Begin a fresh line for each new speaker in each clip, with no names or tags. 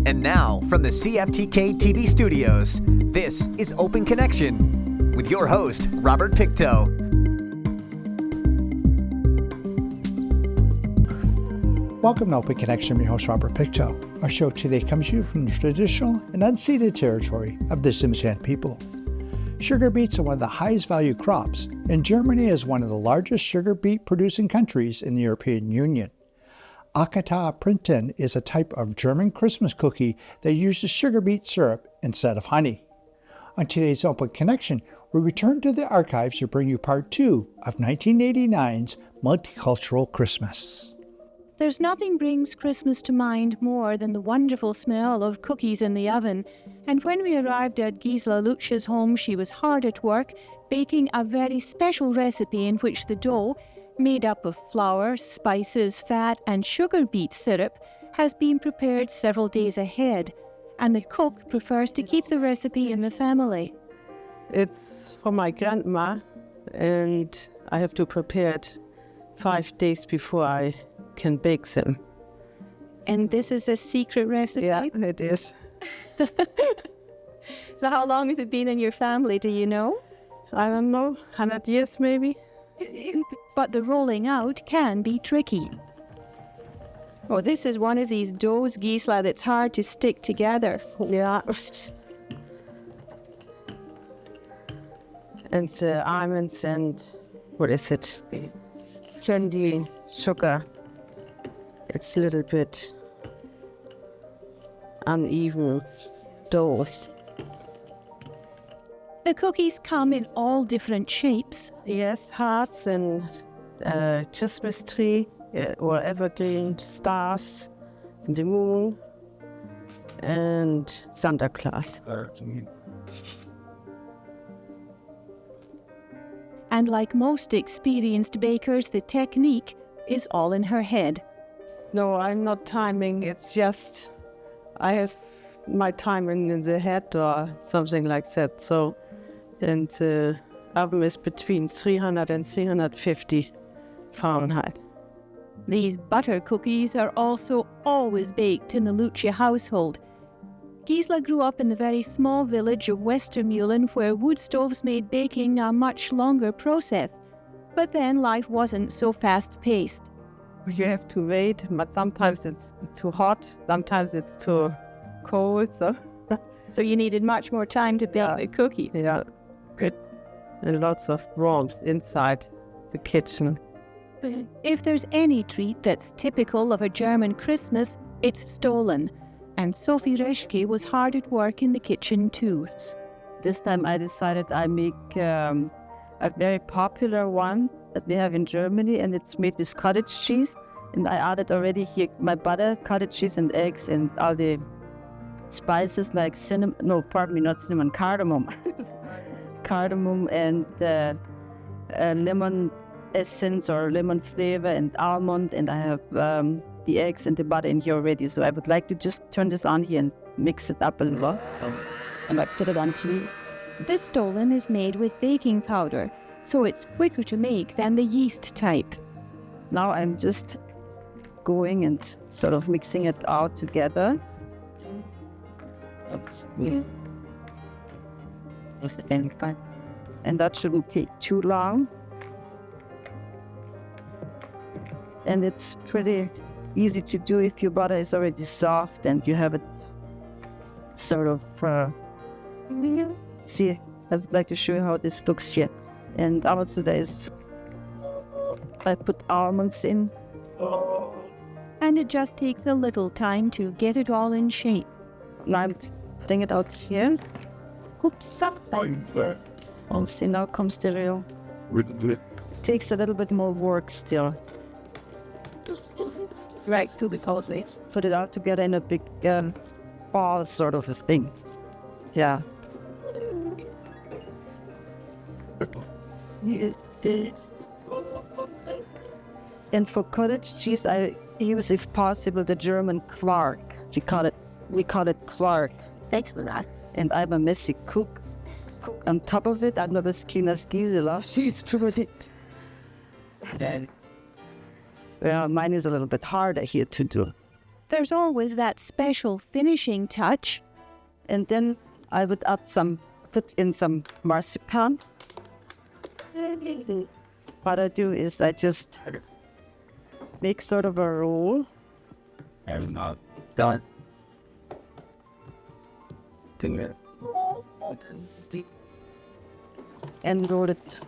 And now, from the CFTK-TV studios, this is Open Connection with your host, Robert Pictou.
Welcome to Open Connection. I'm your host, Robert Pictou. Our show today comes to you from the traditional and unceded territory of the Tsimshian people. Sugar beets are one of the highest value crops, and Germany is one of the largest sugar beet producing countries in the European Union. Akata Printen is a type of German Christmas cookie that uses sugar beet syrup instead of honey. On today's Open Connection, we return to the archives to bring you part 2 of 1989's Multicultural Christmas.
There's nothing brings Christmas to mind more than the wonderful smell of cookies in the oven, and when we arrived at Gisela Lutz's home, she was hard at work baking a very special recipe in which the dough, made up of flour, spices, fat, and sugar beet syrup, has been prepared several days ahead, and the cook prefers to keep the recipe in the family.
It's for my grandma, and I have to prepare it 5 days before I can bake them.
And this is a secret recipe?
Yeah, it is.
So how long has it been in your family, do you know?
I don't know, 100 years maybe?
But the rolling out can be tricky. Oh, this is one of these doughs, Gisela, that's hard to stick together.
Yeah. And almonds and, what is it? Candy, sugar. It's a little bit uneven dough.
The cookies come in all different shapes.
Yes, hearts and Christmas tree or evergreen stars and the moon and Santa Claus.
And like most experienced bakers, the technique is all in her head.
No, I'm not timing. It's just I have my timing in the head or something like that. So, and the oven is between 300 and 350 Fahrenheit.
These butter cookies are also always baked in the Lucia household. Gisela grew up in the very small village of Westermühlen, where wood stoves made baking a much longer process. But then life wasn't so fast-paced.
You have to wait, but sometimes it's too hot, sometimes it's too cold.
So you needed much more time to bake the cookie.
Yeah, good. And lots of warmth inside the kitchen.
If there's any treat that's typical of a German Christmas, it's Stollen. And Sophie Reschke was hard at work in the kitchen too.
This time I decided I make a very popular one that we have in Germany, and it's made with cottage cheese. And I added already here my butter, cottage cheese and eggs and all the spices like cardamom. Cardamom and lemon essence or lemon flavor and almond, and I have the eggs and the butter in here already. So I would like to just turn this on here and mix it up a little. And I put it on tea.
This Stollen is made with baking powder, so it's quicker to make than the yeast type.
Now I'm just going and sort of mixing it all together. And that shouldn't take too long. And it's pretty easy to do if your butter is already soft and you have it sort of see, I'd like to show you how this looks here. And also I put almonds in.
And it just takes a little time to get it all in shape.
Now I'm putting it out here. Oops. Oh, see, now comes the real. Takes a little bit more work still.
Right, to be totally.
Put it all together in a big ball sort of a thing. Yeah. And for cottage cheese, I use, if possible, the German Quark. We call it Quark.
Thanks for that.
And I'm a messy cook. On top of it, I'm not as clean as Gisela. She's pretty. Well, mine is a little bit harder here to do.
There's always that special finishing touch.
And then I would put in some marzipan. What I do is I just make sort of a roll.
I'm not done.
And roll it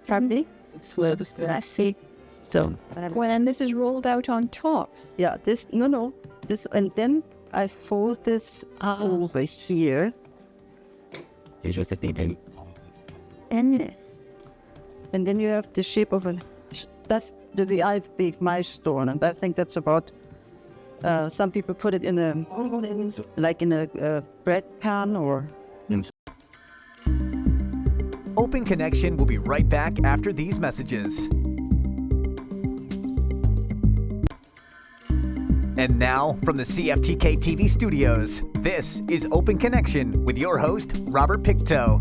properly. So,
When this is rolled out on top.
yeah, this, and then I fold this over here.
And
And then you have the shape of that's the way I bake my stone, and I think that's about, some people put it in a bread pan or.
Open Connection will be right back after these messages. And now, from the CFTK-TV studios, this is Open Connection with your host, Robert Pictou.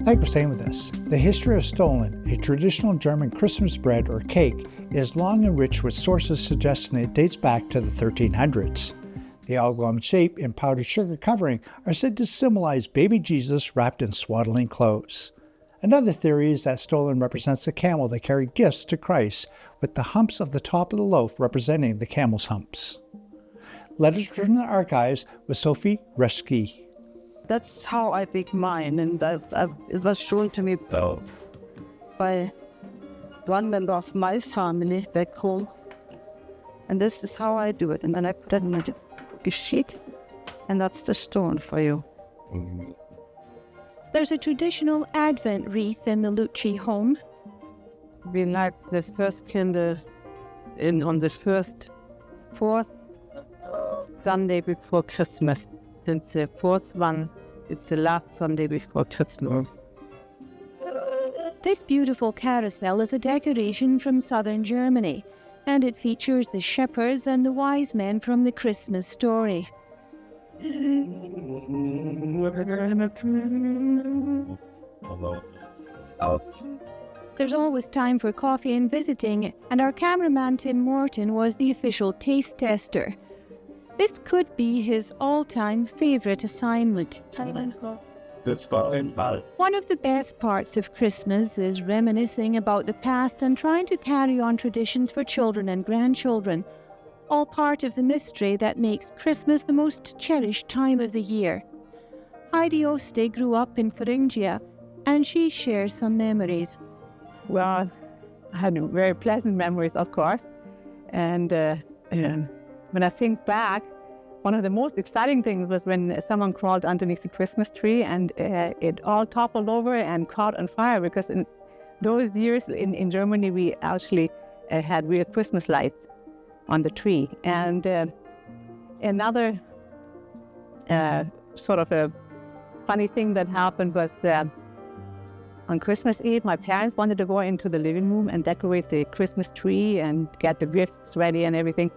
Thanks for staying with us. The history of Stollen, a traditional German Christmas bread or cake, is long and rich with sources suggesting it dates back to the 1300s. The oblong shape and powdered sugar covering are said to symbolize baby Jesus wrapped in swaddling clothes. Another theory is that Stollen represents a camel that carried gifts to Christ, with the humps of the top of the loaf representing the camel's humps. Letters from the archives with Sophie Reschke.
That's how I bake mine, and it was shown to me by one member of my family back home. And this is how I do it. And then I put it in a cookie sheet, and that's the stone for you.
there's a traditional Advent wreath in the Lucci home.
We light the first candle on the fourth Sunday before Christmas. And the fourth one is the last Sunday before Christmas.
This beautiful carousel is a decoration from southern Germany, and it features the shepherds and the wise men from the Christmas story. There's always time for coffee and visiting, and our cameraman Tim Morton was the official taste tester. This could be his all-time favorite assignment. One of the best parts of Christmas is reminiscing about the past and trying to carry on traditions for children and grandchildren, all part of the mystery that makes Christmas the most cherished time of the year. Heidi Oste grew up in Thuringia, and she shares some memories.
Well, I had very pleasant memories, of course. And when I think back, one of the most exciting things was when someone crawled underneath the Christmas tree and it all toppled over and caught on fire, because in those years in Germany, we actually had real Christmas lights on the tree. And another sort of a funny thing that happened was on Christmas Eve, my parents wanted to go into the living room and decorate the Christmas tree and get the gifts ready and everything.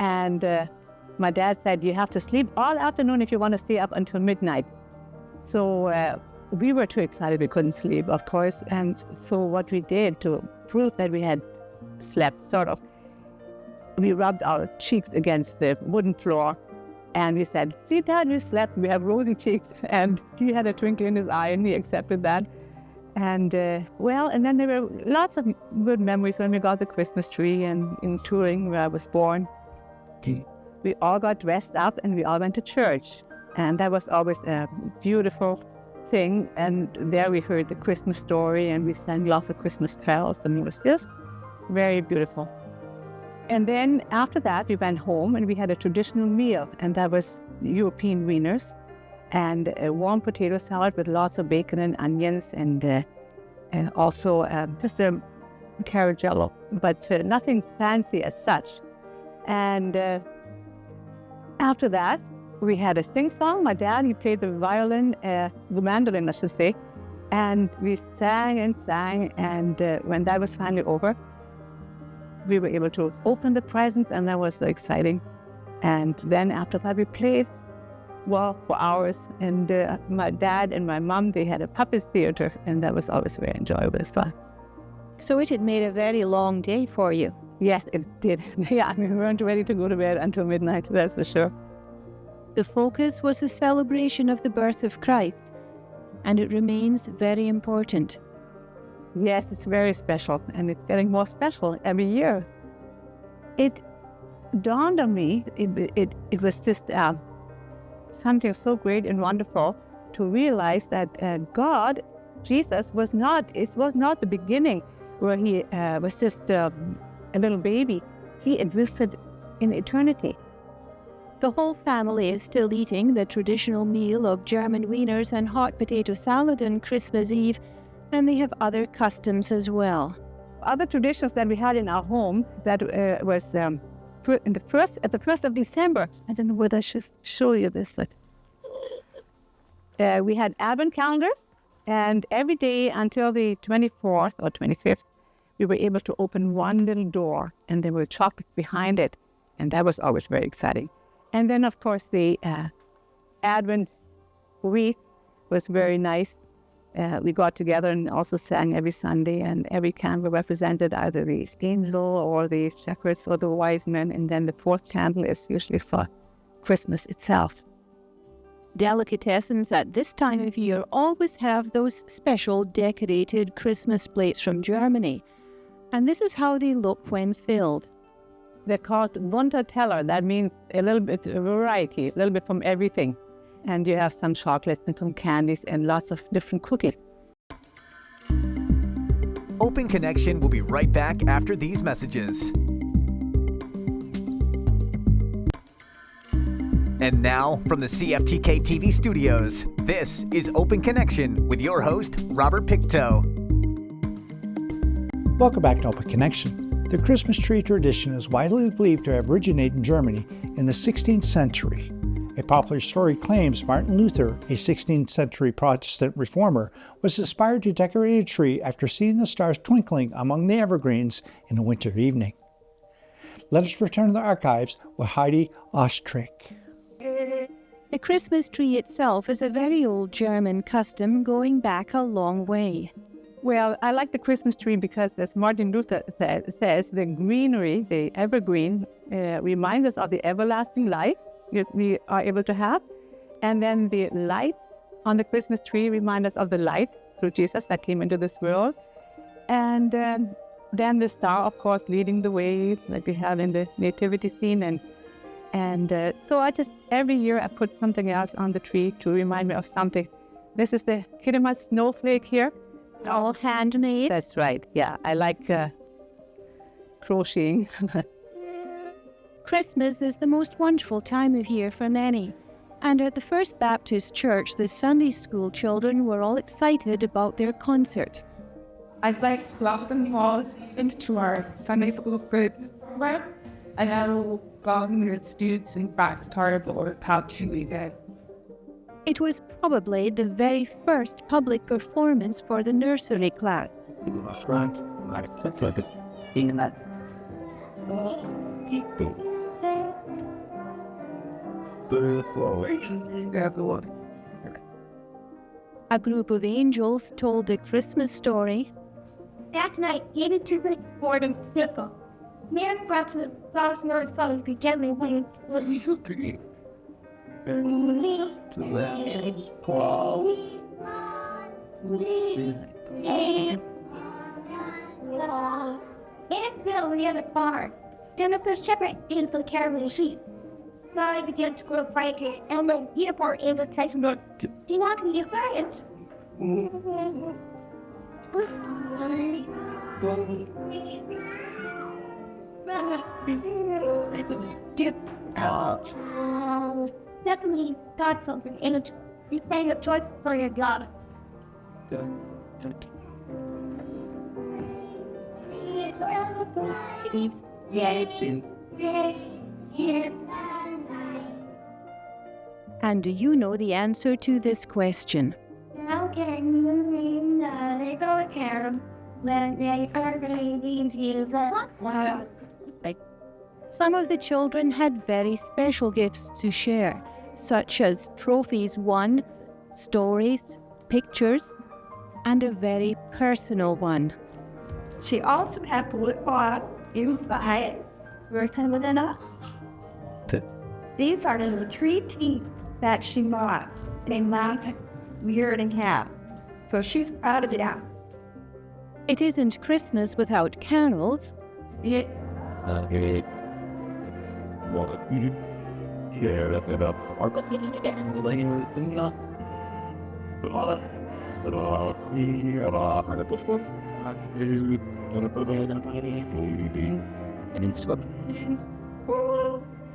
And my dad said, you have to sleep all afternoon if you want to stay up until midnight. So we were too excited, we couldn't sleep, of course. And so what we did to prove that we had slept, sort of, we rubbed our cheeks against the wooden floor and we said, see, Dad, we slept, we have rosy cheeks. And he had a twinkle in his eye and he accepted that. And and then there were lots of good memories when we got the Christmas tree and in Turin, where I was born. We all got dressed up and we all went to church. And that was always a beautiful thing. And there we heard the Christmas story and we sang lots of Christmas carols, and it was just very beautiful. And then after that, we went home and we had a traditional meal, and that was European wieners and a warm potato salad with lots of bacon and onions, and also just a carrot jello, but nothing fancy as such. And after that, we had a sing-song. My dad, he played the violin, the mandolin, I should say, and we sang and sang. And when that was finally over, we were able to open the presents, and that was exciting. And then after that, we played, well, for hours. And my dad and my mom, they had a puppet theater, and that was always very enjoyable as well.
So it had made a very long day for you.
Yes, it did. Yeah, we weren't ready to go to bed until midnight, that's for sure.
The focus was the celebration of the birth of Christ, and it remains very important.
Yes, it's very special, and it's getting more special every year. It dawned on me, it was just something so great and wonderful to realize that God, Jesus, was not the beginning where he was just a little baby. He existed in eternity.
The whole family is still eating the traditional meal of German wieners and hot potato salad on Christmas Eve, and they have other customs as well.
Other traditions that we had in our home that was at the 1st of December. I don't know whether I should show you this. We had Advent calendars, and every day until the 24th or 25th, we were able to open one little door, and there were chocolates behind it, and that was always very exciting. And then, of course, the Advent wreath was very nice. We got together and also sang every Sunday, and every candle represented either the angel or the shepherds or the wise men, and then the fourth candle is usually for Christmas itself.
Delicatessens at this time of year always have those special decorated Christmas plates from Germany, and this is how they look when filled.
They're called bunter Teller. That means a little bit of variety, a little bit from everything. And you have some chocolates and some candies and lots of different cookies.
Open Connection will be right back after these messages. And now, from the CFTK-TV studios, this is Open Connection with your host, Robert Pictou.
Welcome back to Open Connection. The Christmas tree tradition is widely believed to have originated in Germany in the 16th century. A popular story claims Martin Luther, a 16th century Protestant reformer, was inspired to decorate a tree after seeing the stars twinkling among the evergreens in a winter evening. Let us return to the archives with Heidi Ostrich.
The Christmas tree itself is a very old German custom going back a long way.
Well, I like the Christmas tree because, as Martin Luther says, the greenery, the evergreen, reminds us of the everlasting life that we are able to have. And then the light on the Christmas tree remind us of the light through Jesus that came into this world. And then the star, of course, leading the way, like we have in the nativity scene. And so every year I put something else on the tree to remind me of something. This is the Kidderminster snowflake here.
All handmade?
That's right, yeah. I like crocheting.
Christmas is the most wonderful time of year for many. And at the First Baptist Church, the Sunday school children were all excited about their concert.
I'd like to welcome you all into our Sunday school groups. And I will welcome your students and backstart or pouch weekend.
It was probably the very first public performance for the nursery class. A group of angels told a Christmas story.
That night, David took the sword and sickle. Man brought to the soft north sons be gently winged. And Bill near the bar. Then the shepherd into the care of the sheep. Now I began to grow frightened, and the ear in the kitchen. Do you want to be quiet? Get out. Definitely thought something in it. You sang a choice for your God.
And do you know the answer to this question?
How can you mean that I go care when they are these years?
Some of the children had very special gifts to share, such as trophies won, stories, pictures, and a very personal one.
She also had to look on inside. We're kind of enough. These are the 3 teeth that she lost in last year and a half. So she's proud of that.
It isn't Christmas without carols.
Yeah.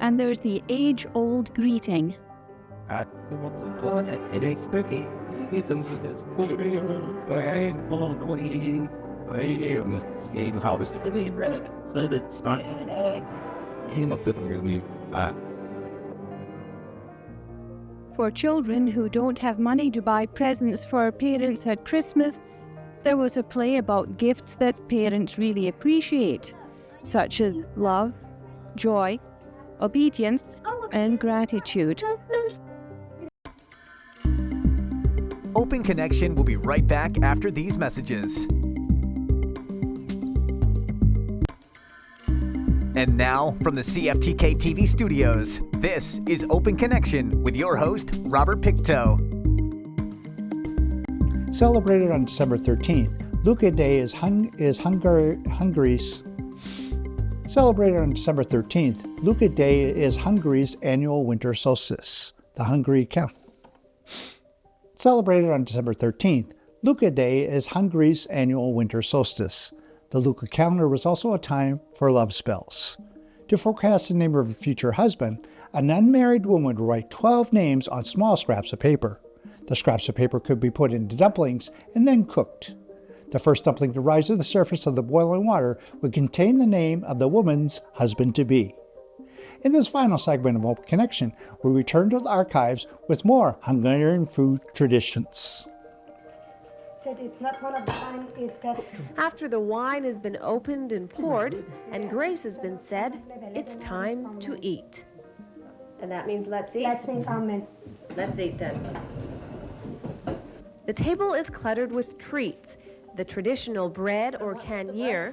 And there's the age-old greeting. For children who don't have money to buy presents for parents at Christmas, there was a play about gifts that parents really appreciate, such as love, joy, obedience, and gratitude.
Open Connection will be right back after these messages. And now, from the CFTK-TV studios, this is Open Connection with your host, Robert Pictou.
Celebrated on December 13th, Luca Day is Hungary's. Celebrated on December 13th, Luca Day is Hungary's annual winter solstice. The Hungary calendar. Celebrated on December 13th, Luca Day is Hungary's annual winter solstice. The Luca calendar was also a time for love spells. To forecast the name of a future husband, an unmarried woman would write 12 names on small scraps of paper. The scraps of paper could be put into dumplings and then cooked. The first dumpling to rise to the surface of the boiling water would contain the name of the woman's husband-to-be. In this final segment of Open Connection, we return to the archives with more Hungarian food traditions.
It's not one of the time is that
After the wine has been opened and poured and grace has been said, it's time to eat.
And that means let's eat.
Let's mean amen.
Let's eat then.
The table is cluttered with treats, the traditional bread or kanyir,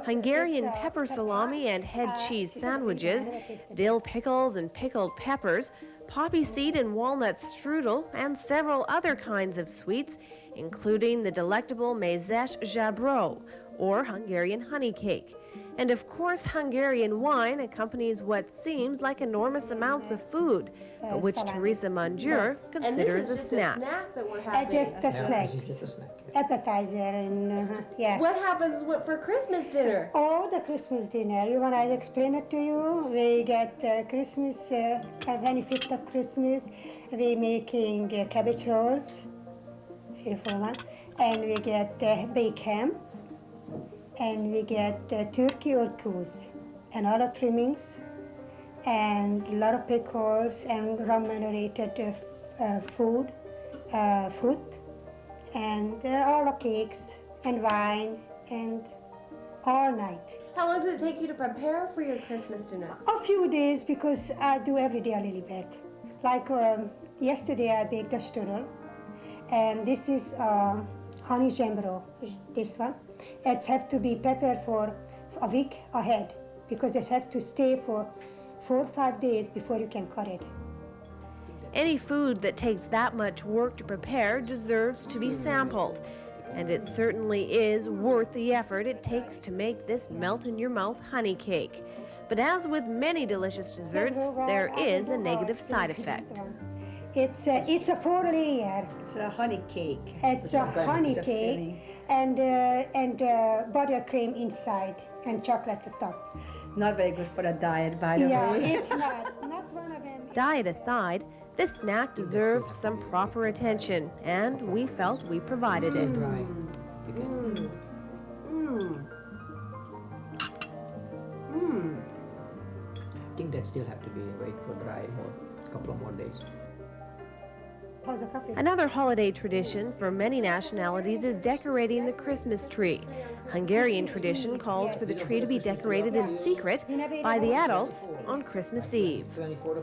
Hungarian pepper salami and head cheese sandwiches, dill pickles and pickled peppers, poppy seed and walnut strudel, and several other kinds of sweets, including the delectable mézes zsábró, or Hungarian honey cake. And of course, Hungarian wine accompanies what seems like enormous amounts of food, but which Teresa Monjur considers a snack.
That we're having.
Just a snack. Appetizer and yeah.
What happens for Christmas dinner?
Oh, the Christmas dinner. You want I explain it to you? We get Christmas, 25th of Christmas. We making cabbage rolls, beautiful one, and we get baked ham. And we get turkey or goose, and all the trimmings, and a lot of pickles, and rum-marinated fruit, and all the cakes, and wine, and all night.
How long does it take you to prepare for your Christmas dinner?
A few days, because I do every day a little bit. Like yesterday I baked a strudel, and this is honey jambro, this one. It has to be prepared for a week ahead because it has to stay for 4 or 5 days before you can cut it.
Any food that takes that much work to prepare deserves to be sampled. And it certainly is worth the effort it takes to make this melt-in-your-mouth honey cake. But as with many delicious desserts, there is a negative side effect.
It's a 4-layer.
It's a honey cake.
It's a honey cake and buttercream inside and chocolate at the top.
Not very good for a diet, by the way.
Yeah, it's not one of them.
Diet aside, this snack deserved some proper attention, and we felt we provided it.
I think that still have to be wait for dry more, a couple of more days.
Another holiday tradition for many nationalities is decorating the Christmas tree. Hungarian tradition calls for the tree to be decorated in secret by the adults on Christmas Eve.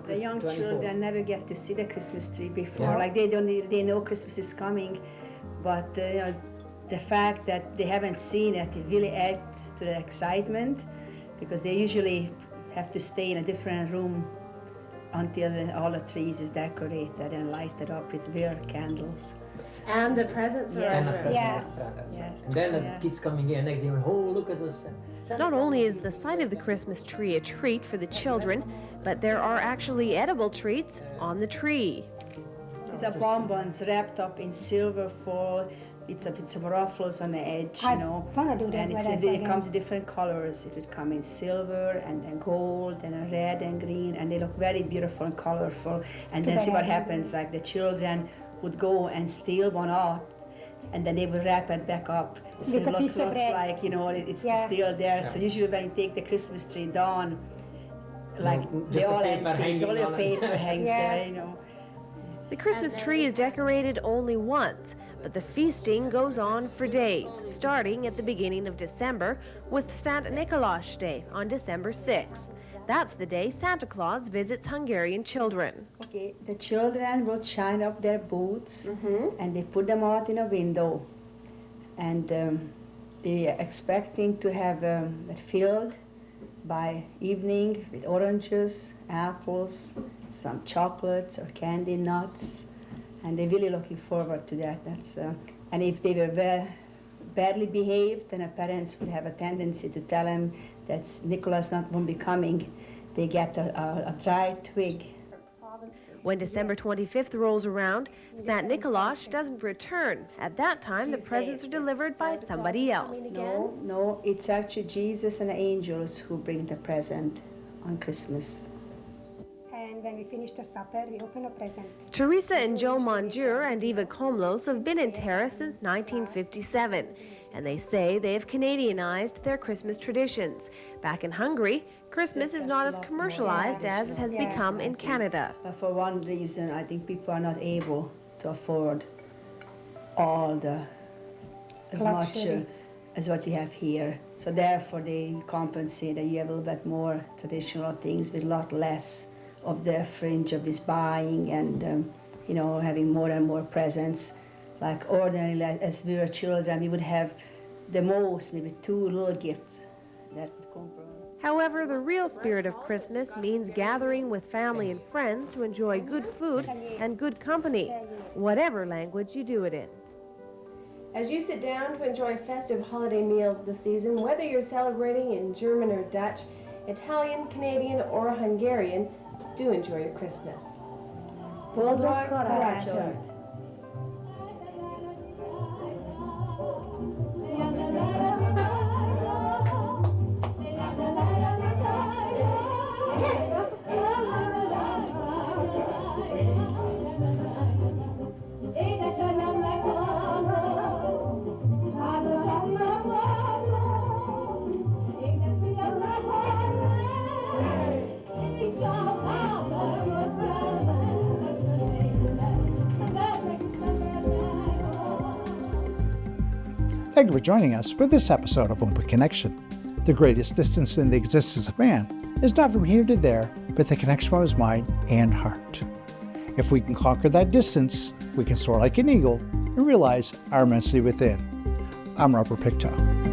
The young children never get to see the Christmas tree before. Like they know Christmas is coming, but the fact that they haven't seen it really adds to the excitement. because they usually have to stay in a different room until all the trees is decorated and lighted up with real candles.
And the presents are
Yes.
under.
Yes.
Yes. And then the kids coming in next day, oh, look at this.
Not only is the sight of the Christmas tree a treat for the children, but there are actually edible treats on the tree.
It's a bonbons wrapped up in silver foil with some ruffles on the edge, you know.
wanna do that
And
when I
it
go
comes in different colors. It would come in silver and then gold and a red and green, and they look very beautiful and colorful. And then see what happens, like the children would go and steal one out, and then they would wrap it back up. So
With
it
a piece of
looks
bread.
like, you know, it's
Yeah.
still there. So usually when you take the Christmas tree down, like
just
they
the
all
paper
empty, it's only a
hanging on it.
paper hangs
Yeah.
there, you know.
The Christmas tree is decorated only once, but the feasting goes on for days, starting at the beginning of December with St. Nicholas Day on December 6th. That's the day Santa Claus visits Hungarian children.
Okay, the children will shine up their boots and they put them out in a window, and they are expecting to have it filled by evening with oranges, apples, some chocolates or candy nuts, and they're really looking forward to that. And if they were badly behaved, then the parents would have a tendency to tell them that Nicholas won't be coming. They get a dry twig.
When December 25th rolls around, St. Nicholas doesn't return. At that time, the presents are delivered by somebody else.
No, it's actually Jesus and the angels who bring the present on Christmas.
And when we finish the supper, we open a present.
Teresa and Joe Monjur and Eva Komlos have been in Terra since 1957, and they say they have Canadianized their Christmas traditions. Back in Hungary, Christmas is not as commercialized as it has become in Canada.
For one reason, I think people are not able to afford all as much as what you have here. So therefore they compensate that you have a little bit more traditional things with a lot less of the fringe of this buying and you know, having more and more presents. Like ordinarily, as we were children, we would have the most, maybe 2 little gifts that would come from.
However, the real spirit of Christmas means gathering with family and friends to enjoy good food and good company, whatever language you do it in.
As you sit down to enjoy festive holiday meals this season, whether you're celebrating in German or Dutch, Italian, Canadian, or Hungarian, do enjoy your Christmas. Boldog Karácsony.
Thank you for joining us for this episode of Open Connection. The greatest distance in the existence of man is not from here to there, but the connection from his mind and heart. If we can conquer that distance, we can soar like an eagle and realize our immensity within. I'm Robert Pictou.